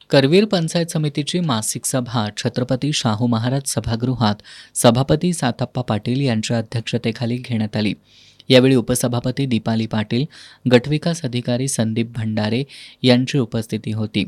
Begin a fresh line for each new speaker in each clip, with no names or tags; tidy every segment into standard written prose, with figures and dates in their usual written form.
करवीर पंचायत समितीची मासिक सभा छत्रपती शाहू महाराज सभागृहात सभापती सातप्पा पाटील यांच्या अध्यक्षतेखाली घेण्यात आली. यावेळी उपसभापती दीपाली पाटील, गटविकास अधिकारी संदीप भंडारे यांची उपस्थिती होती.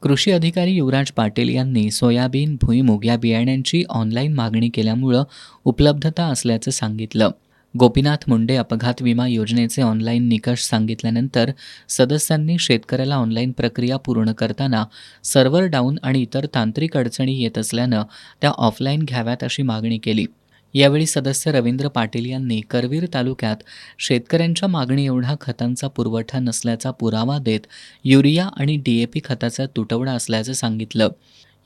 कृषी अधिकारी युवराज पाटील यांनी सोयाबीन, भुईमूग या बियाण्यांची ऑनलाईन मागणी केल्यामुळं उपलब्धता असल्याचं सांगितलं. गोपीनाथ मुंडे अपघात विमा योजनेचे ऑनलाईन निकष सांगितल्यानंतर सदस्यांनी शेतकऱ्याला ऑनलाईन प्रक्रिया पूर्ण करताना सर्व्हर डाऊन आणि इतर तांत्रिक अडचणी येत असल्यानं त्या ऑफलाईन घ्याव्यात अशी मागणी केली. यावेळी सदस्य रवींद्र पाटील यांनी करवीर तालुक्यात शेतकऱ्यांच्या मागणी एवढा खतांचा पुरवठा नसल्याचा पुरावा देत युरिया आणि DAP खताचा तुटवडा असल्याचं सांगितलं.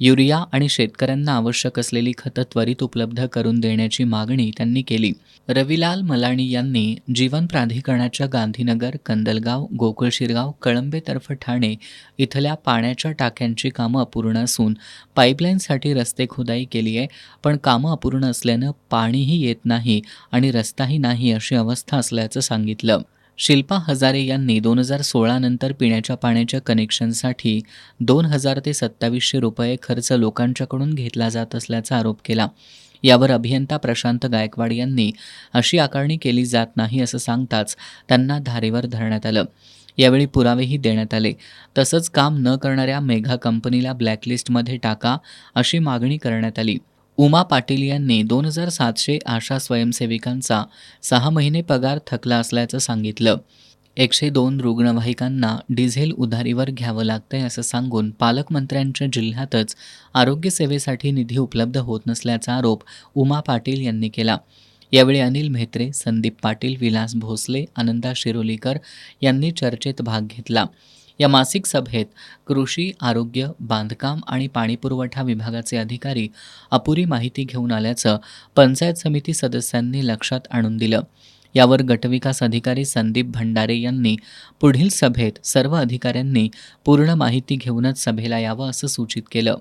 युरिया आणि शेतकऱ्यांना आवश्यक असलेली खतं त्वरित उपलब्ध करून देण्याची मागणी त्यांनी केली. रविलाल मलाणी यांनी जीवन प्राधिकरणाच्या गांधीनगर, कंदलगाव, गोकुळ शिरगाव, कळंबे तर्फे ठाणे इथल्या पाण्याच्या टाक्यांची कामं अपूर्ण असून पाईपलाईनसाठी रस्ते खोदाई केली आहे, पण कामं अपूर्ण असल्यानं पाणीही येत नाही आणि रस्ताही नाही अशी अवस्था असल्याचं सांगितलं. शिल्पा हजारे यांनी 2016 नंतर पिण्याच्या पाण्याच्या कनेक्शनसाठी 2,000 ते 2,700 रुपये खर्च लोकांच्याकडून घेतला जात असल्याचा आरोप केला. यावर अभियंता प्रशांत गायकवाड यांनी अशी आकारणी केली जात नाही असं सांगताच त्यांना धारेवर धरण्यात आलं. यावेळी पुरावेही देण्यात आले. तसंच काम न करणाऱ्या मेघा कंपनीला ब्लॅकलिस्टमध्ये टाका अशी मागणी करण्यात आली. उमा पाटील यांनी 2,700 आशा स्वयंसेविकांचा 6 महिने पगार थकला असल्याचं सांगितलं. 102 रुग्णवाहिकांना डिझेल उधारीवर घ्यावं लागतंय असं सांगून पालकमंत्र्यांच्या जिल्ह्यातच आरोग्य सेवेसाठी निधी उपलब्ध होत नसल्याचा आरोप उमा पाटील यांनी केला. यावेळी अनिल म्हेत्रे, संदीप पाटील, विलास भोसले, आनंदा शिरोलीकर यांनी चर्चेत भाग घेतला. या मासिक सभेत कृषी, आरोग्य, बांधकाम आणि पाणीपुरवठा विभागाचे अधिकारी अपुरी माहिती घेऊन आल्याचं पंचायत समिती सदस्यांनी लक्षात आणून दिलं. यावर गटविकास अधिकारी संदीप भंडारे यांनी पुढील सभेत सर्व अधिकाऱ्यांनी पूर्ण माहिती घेऊनच सभेला यावं असं सूचित केलं.